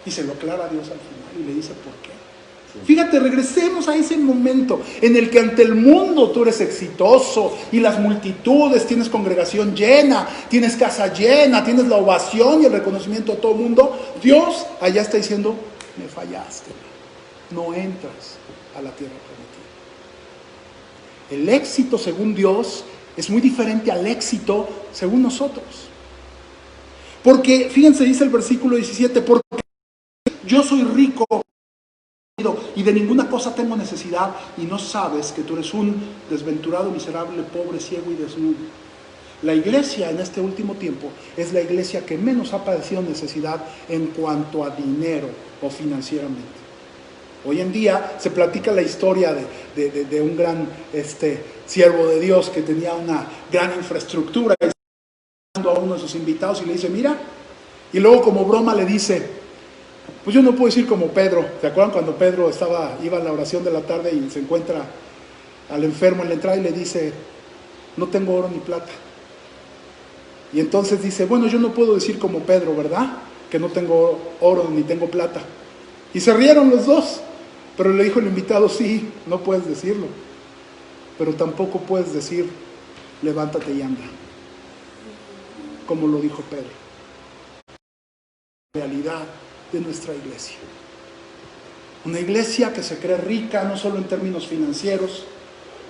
Y se lo aclara a Dios al final y le dice por qué. Fíjate, regresemos a ese momento en el que ante el mundo tú eres exitoso y las multitudes, tienes congregación llena, tienes casa llena, tienes la ovación y el reconocimiento de todo el mundo. Dios allá está diciendo, me fallaste, no entras a la tierra prometida. El éxito según Dios es muy diferente al éxito según nosotros. Porque, fíjense, dice el versículo 17, porque yo soy rico sufrido y de ninguna cosa tengo necesidad, y no sabes que tú eres un desventurado, miserable, pobre, ciego y desnudo. La iglesia en este último tiempo es la iglesia que menos ha padecido necesidad en cuanto a dinero o financieramente. Hoy en día se platica la historia de un gran siervo de Dios que tenía una gran infraestructura, y a uno de sus invitados y le dice, mira, y luego como broma le dice, pues yo no puedo decir como Pedro. ¿Se acuerdan cuando Pedro iba a la oración de la tarde y se encuentra al enfermo en la entrada y le dice, no tengo oro ni plata? Y entonces dice, bueno, yo no puedo decir como Pedro, ¿verdad? Que no tengo oro ni tengo plata. Y se rieron los dos, pero le dijo el invitado, sí, no puedes decirlo, pero tampoco puedes decir, levántate y anda, como lo dijo Pedro. La realidad de nuestra iglesia. Una iglesia que se cree rica, no solo en términos financieros,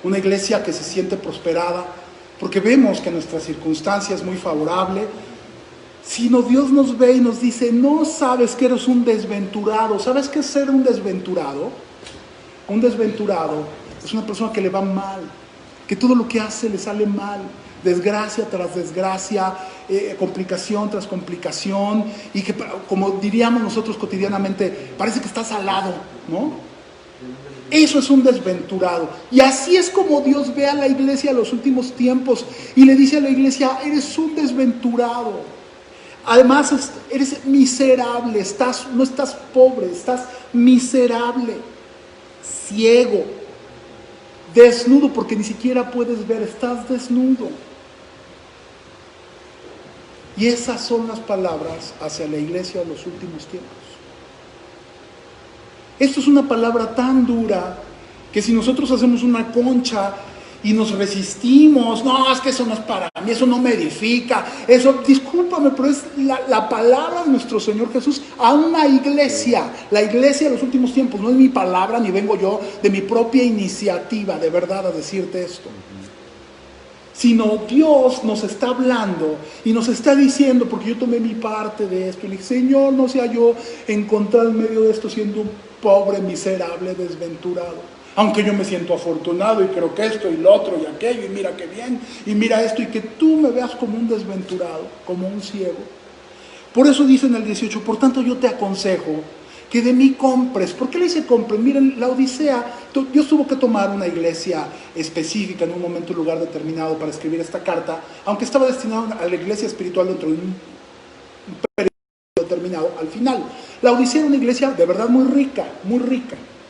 una iglesia que se siente prosperada, porque vemos que nuestra circunstancia es muy favorable, sino Dios nos ve y nos dice, no sabes que eres un desventurado. ¿Sabes qué es ser un desventurado? Un desventurado es una persona que le va mal, que todo lo que hace le sale mal, desgracia tras desgracia, complicación tras complicación, y que, como diríamos nosotros cotidianamente, parece que estás al lado, ¿no? Eso es un desventurado. Y así es como Dios ve a la iglesia en los últimos tiempos, y le dice a la iglesia, eres un desventurado. Además, eres miserable, no estás pobre, estás miserable, ciego, desnudo, porque ni siquiera puedes ver, estás desnudo. Y esas son las palabras hacia la iglesia de los últimos tiempos. Esto es una palabra tan dura que si nosotros hacemos una concha y nos resistimos, no, es que eso no es para mí, eso no me edifica, eso, discúlpame, pero es la palabra de nuestro Señor Jesús a una iglesia, la iglesia de los últimos tiempos. No es mi palabra, ni vengo yo de mi propia iniciativa, de verdad, a decirte esto. Sino Dios nos está hablando y nos está diciendo, porque yo tomé mi parte de esto, y le dije, Señor, no sea yo encontrar en medio de esto siendo un pobre, miserable, desventurado. Aunque yo me siento afortunado y creo que esto y lo otro y aquello, y mira qué bien, y mira esto, y que tú me veas como un desventurado, como un ciego. Por eso dice en el 18, por tanto yo te aconsejo que de mí compres. ¿Por qué le dice compres? Miren, la Odisea, Dios tuvo que tomar una iglesia específica en un momento y lugar determinado para escribir esta carta, aunque estaba destinado a la iglesia espiritual dentro de un periodo determinado. Al final, la Odisea era una iglesia de verdad muy rica,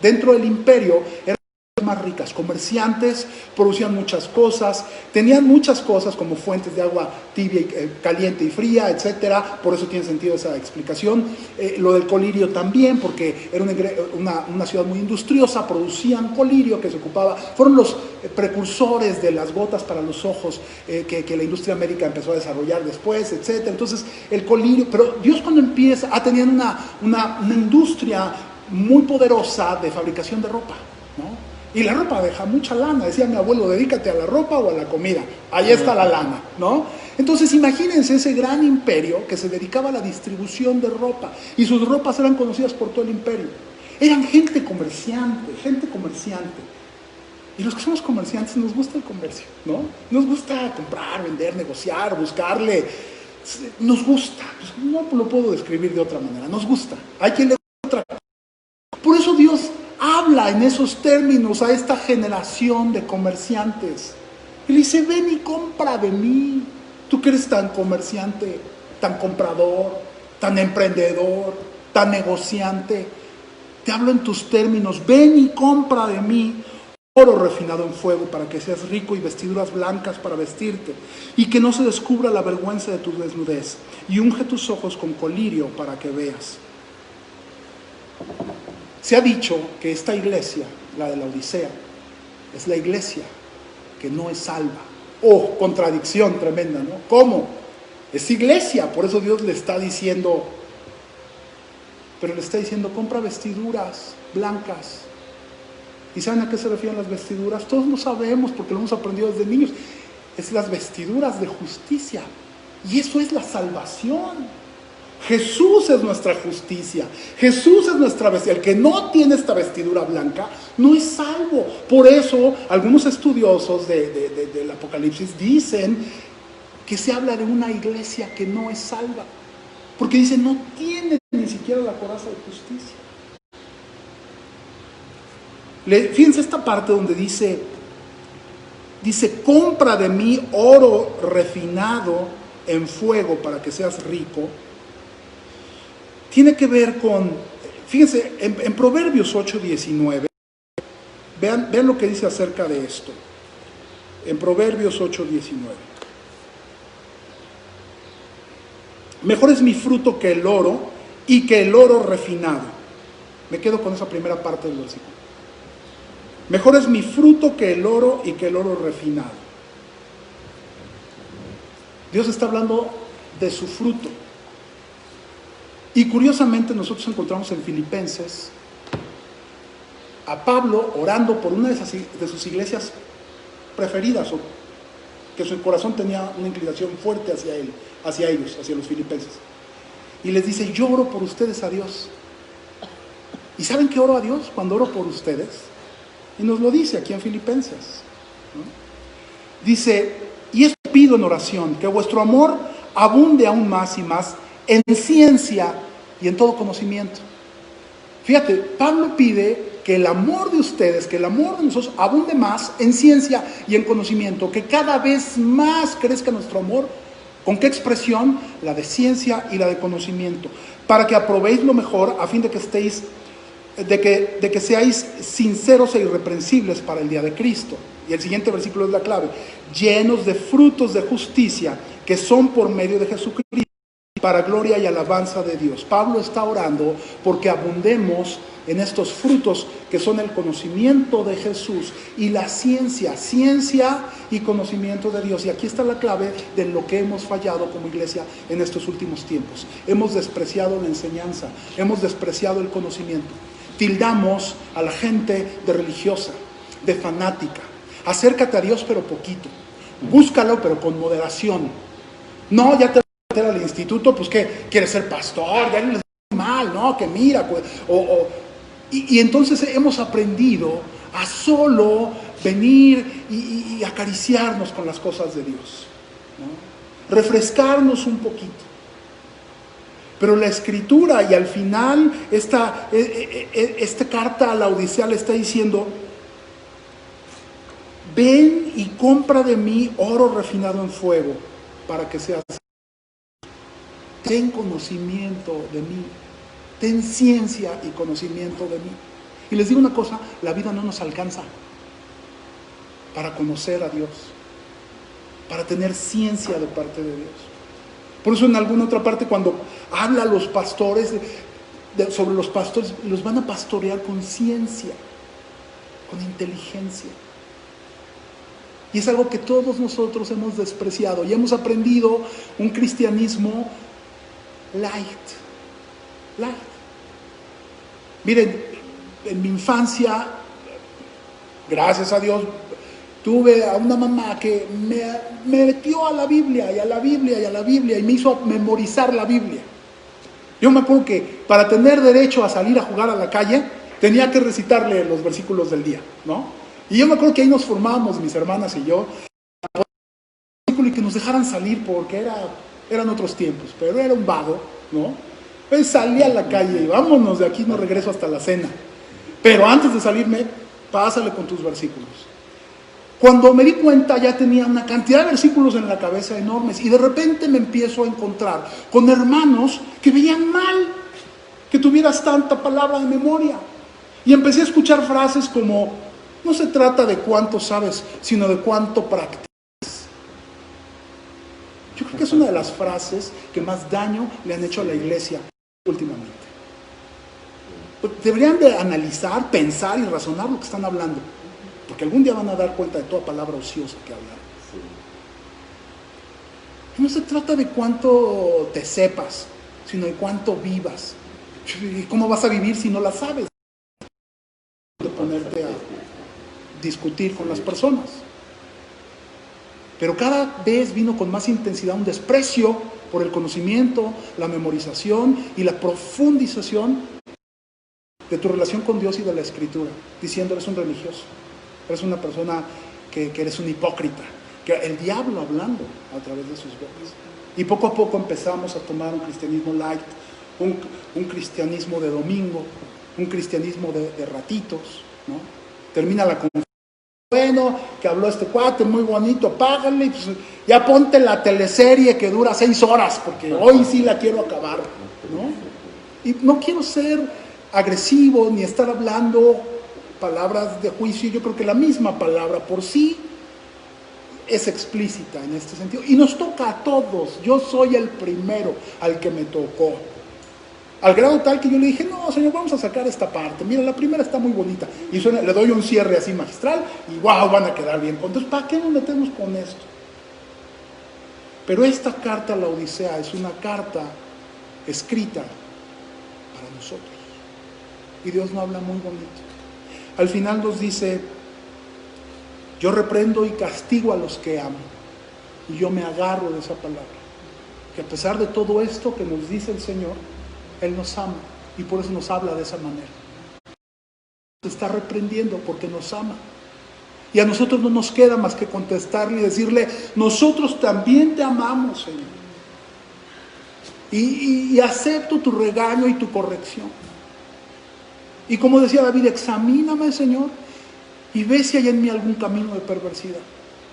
dentro del imperio. Eran más ricas, comerciantes, producían muchas cosas, tenían muchas cosas como fuentes de agua tibia, caliente y fría, etcétera. Por eso tiene sentido esa explicación. Lo del colirio también, porque era una ciudad muy industriosa, producían colirio que se ocupaba, fueron los precursores de las gotas para los ojos que la industria médica empezó a desarrollar después, etcétera. Entonces el colirio, pero Dios cuando empieza, tenían una industria muy poderosa de fabricación de ropa, ¿no? Y la ropa deja mucha lana. Decía mi abuelo, dedícate a la ropa o a la comida. Ahí está la lana, ¿no? Entonces imagínense ese gran imperio que se dedicaba a la distribución de ropa. Y sus ropas eran conocidas por todo el imperio. Eran gente comerciante. Y los que somos comerciantes nos gusta el comercio, ¿no? Nos gusta comprar, vender, negociar, buscarle. Nos gusta. Pues no lo puedo describir de otra manera. Nos gusta. Hay quien le gusta otra cosa. Por eso Dios habla en esos términos a esta generación de comerciantes. Y le dice, ven y compra de mí. Tú que eres tan comerciante, tan comprador, tan emprendedor, tan negociante. Te hablo en tus términos, ven y compra de mí oro refinado en fuego para que seas rico y vestiduras blancas para vestirte y que no se descubra la vergüenza de tu desnudez y unge tus ojos con colirio para que veas. Se ha dicho que esta iglesia, la de la Odisea, es la iglesia que no es salva. ¡Oh, contradicción tremenda!, ¿no? ¿Cómo? Es iglesia, por eso Dios le está diciendo, pero le está diciendo, compra vestiduras blancas. ¿Y saben a qué se refieren las vestiduras? Todos lo sabemos porque lo hemos aprendido desde niños. Es las vestiduras de justicia. Y eso es la salvación. Jesús es nuestra justicia. Jesús es nuestra vestidura. El que no tiene esta vestidura blanca no es salvo. Por eso algunos estudiosos del Apocalipsis dicen que se habla de una iglesia que no es salva. Porque dicen, no tiene ni siquiera la coraza de justicia. Fíjense esta parte donde dice, compra de mí oro refinado en fuego para que seas rico. Tiene que ver con, fíjense, en Proverbios 8:19, vean lo que dice acerca de esto. En Proverbios 8:19. Mejor es mi fruto que el oro y que el oro refinado. Me quedo con esa primera parte del versículo. Mejor es mi fruto que el oro y que el oro refinado. Dios está hablando de su fruto. Y curiosamente nosotros encontramos en Filipenses a Pablo orando por una de sus iglesias preferidas, o que su corazón tenía una inclinación fuerte hacia ellos, hacia los filipenses. Y les dice, yo oro por ustedes a Dios. ¿Y saben qué oro a Dios cuando oro por ustedes? Y nos lo dice aquí en Filipenses, ¿no? Dice, y esto pido en oración, que vuestro amor abunde aún más y más en ciencia y en todo conocimiento. Fíjate, Pablo pide que el amor de ustedes, que el amor de nosotros abunde más en ciencia y en conocimiento, que cada vez más crezca nuestro amor. ¿Con qué expresión? La de ciencia y la de conocimiento, para que aprobéis lo mejor, a fin de que estéis, de que seáis sinceros e irreprensibles para el día de Cristo. Y el siguiente versículo es la clave: llenos de frutos de justicia, que son por medio de Jesucristo, para gloria y alabanza de Dios. Pablo está orando porque abundemos en estos frutos que son el conocimiento de Jesús y la ciencia y conocimiento de Dios. Y aquí está la clave de lo que hemos fallado como iglesia en estos últimos tiempos. Hemos despreciado la enseñanza, hemos despreciado el conocimiento. Tildamos a la gente de religiosa, de fanática. Acércate a Dios pero poquito, búscalo pero con moderación. No, ya te al instituto, pues que quieres ser pastor, ya no les da mal, ¿no? Que mira, pues, y entonces hemos aprendido a solo venir y acariciarnos con las cosas de Dios, ¿no? Refrescarnos un poquito. Pero la Escritura, y al final esta carta a la Odisea le está diciendo, ven y compra de mí oro refinado en fuego para que seas. Ten conocimiento de mí, ten ciencia y conocimiento de mí. Y les digo una cosa, la vida no nos alcanza para conocer a Dios, para tener ciencia de parte de Dios. Por eso en alguna otra parte cuando habla a los pastores, sobre los pastores, los van a pastorear con ciencia, con inteligencia. Y es algo que todos nosotros hemos despreciado y hemos aprendido un cristianismo light. Miren, en mi infancia, gracias a Dios, tuve a una mamá que me metió a la Biblia y me hizo memorizar la Biblia. Yo me acuerdo que para tener derecho a salir a jugar a la calle, tenía que recitarle los versículos del día, ¿no? Y yo me acuerdo que ahí nos formábamos, mis hermanas y yo, y que nos dejaran salir porque eran otros tiempos, pero era un vago, ¿no? Pues salí a la calle y vámonos de aquí, no regreso hasta la cena. Pero antes de salirme, pásale con tus versículos. Cuando me di cuenta ya tenía una cantidad de versículos en la cabeza enormes y de repente me empiezo a encontrar con hermanos que veían mal que tuvieras tanta palabra de memoria. Y empecé a escuchar frases como, no se trata de cuánto sabes, sino de cuánto practicas. Yo creo que es una de las frases que más daño le han hecho a la iglesia últimamente. Deberían de analizar, pensar y razonar lo que están hablando, porque algún día van a dar cuenta de toda palabra ociosa que hablan. No se trata de cuánto te sepas, sino de cuánto vivas. ¿Y cómo vas a vivir si no la sabes? De ponerte a discutir con las personas. Pero cada vez vino con más intensidad un desprecio por el conocimiento, la memorización y la profundización de tu relación con Dios y de la Escritura, diciendo eres un religioso, eres una persona que eres un hipócrita, que el diablo hablando a través de sus bocas. Y poco a poco empezamos a tomar un cristianismo light, un cristianismo de domingo, un cristianismo de ratitos, ¿no? Termina la conferencia, bueno, que habló este cuate, muy bonito, págale, pues ya ponte la teleserie que dura 6 horas, porque hoy sí la quiero acabar, ¿no? Y no quiero ser agresivo, ni estar hablando palabras de juicio. Yo creo que la misma palabra por sí es explícita en este sentido, y nos toca a todos. Yo soy el primero al que me tocó, al grado tal que yo le dije, no, Señor, vamos a sacar esta parte, mira, la primera está muy bonita, y le doy un cierre así magistral, y wow, van a quedar bien. Entonces, ¿para qué nos metemos con esto? Pero esta carta a la Odisea es una carta escrita para nosotros, y Dios nos habla muy bonito. Al final nos dice, yo reprendo y castigo a los que amo, y yo me agarro de esa palabra, que a pesar de todo esto que nos dice el Señor, Él nos ama, y por eso nos habla de esa manera. Nos está reprendiendo porque nos ama, y a nosotros no nos queda más que contestarle y decirle, nosotros también te amamos, Señor, y acepto tu regaño y tu corrección. Y como decía David, examíname, Señor, y ve si hay en mí algún camino de perversidad,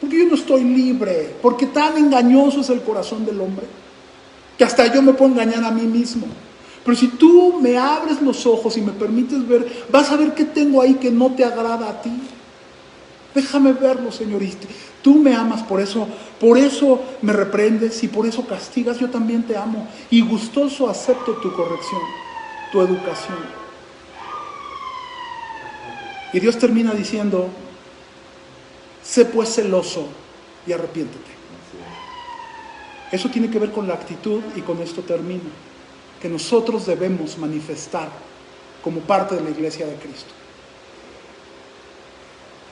porque yo no estoy libre, porque tan engañoso es el corazón del hombre, que hasta yo me puedo engañar a mí mismo. Pero si tú me abres los ojos y me permites ver, vas a ver qué tengo ahí que no te agrada a ti. Déjame verlo, Señor. Y tú me amas, por eso me reprendes y por eso castigas. Yo también te amo y gustoso acepto tu corrección, tu educación. Y Dios termina diciendo, sé pues celoso y arrepiéntete. Eso tiene que ver con la actitud, y con esto termino, que nosotros debemos manifestar como parte de la iglesia de Cristo.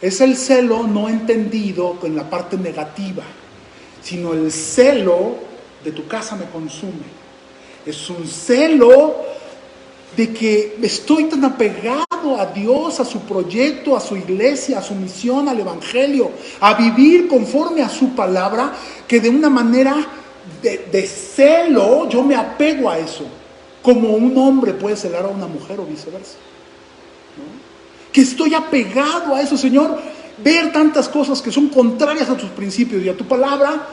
Es el celo no entendido en la parte negativa, sino el celo de tu casa me consume. Es un celo de que estoy tan apegado a Dios, a su proyecto, a su iglesia, a su misión, al evangelio, a vivir conforme a su palabra, que de una manera de celo yo me apego a eso, como un hombre puede celar a una mujer o viceversa, ¿no? Que estoy apegado a eso, Señor. Ver tantas cosas que son contrarias a tus principios y a tu palabra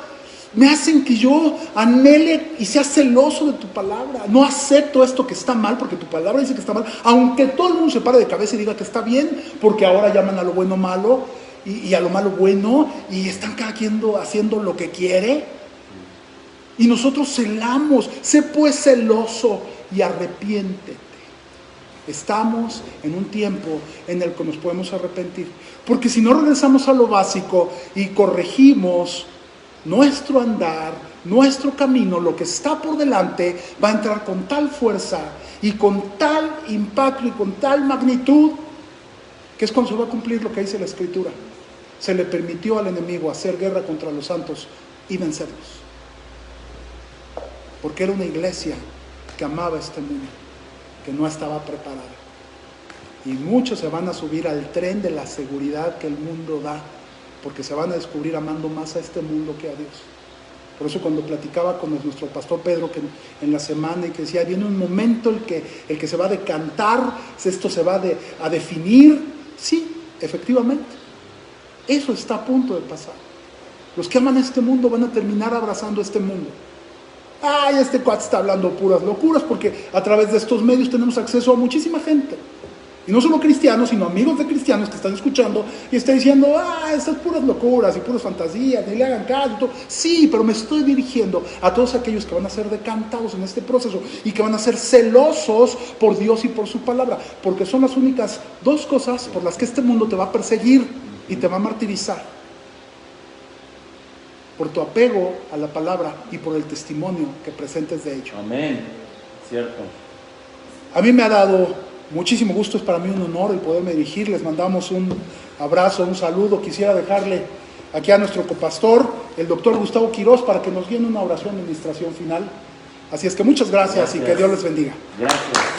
me hacen que yo anhele y sea celoso de tu palabra. No acepto esto que está mal, porque tu palabra dice que está mal, aunque todo el mundo se pare de cabeza y diga que está bien, porque ahora llaman a lo bueno malo y a lo malo bueno, y están cada quien haciendo lo que quiere. Y nosotros celamos. Sé pues celoso y arrepiéntete. Estamos en un tiempo en el que nos podemos arrepentir, porque si no regresamos a lo básico y corregimos nuestro andar, nuestro camino, lo que está por delante va a entrar con tal fuerza y con tal impacto y con tal magnitud, que es cuando se va a cumplir lo que dice la Escritura. Se le permitió al enemigo hacer guerra contra los santos y vencerlos, porque era una iglesia que amaba este mundo, que no estaba preparada. Y muchos se van a subir al tren de la seguridad que el mundo da, porque se van a descubrir amando más a este mundo que a Dios. Por eso cuando platicaba con nuestro pastor Pedro que en la semana, y que decía, viene un momento el que se va a decantar, esto se va a definir. Sí, efectivamente, eso está a punto de pasar. Los que aman este mundo van a terminar abrazando este mundo. Ay, este cuate está hablando puras locuras, porque a través de estos medios tenemos acceso a muchísima gente. Y no solo cristianos, sino amigos de cristianos que están escuchando y están diciendo, estas puras locuras y puras fantasías, ni le hagan caso. Y todo. Sí, pero me estoy dirigiendo a todos aquellos que van a ser decantados en este proceso y que van a ser celosos por Dios y por su palabra, porque son las únicas dos cosas por las que este mundo te va a perseguir y te va a martirizar: por tu apego a la palabra y por el testimonio que presentes de ello. Amén. Cierto. A mí me ha dado muchísimo gusto, es para mí un honor el poderme dirigir. Les mandamos un abrazo, un saludo. Quisiera dejarle aquí a nuestro copastor el doctor Gustavo Quirós, para que nos guíe en una oración de administración final. Así es que muchas gracias y que Dios les bendiga. Gracias.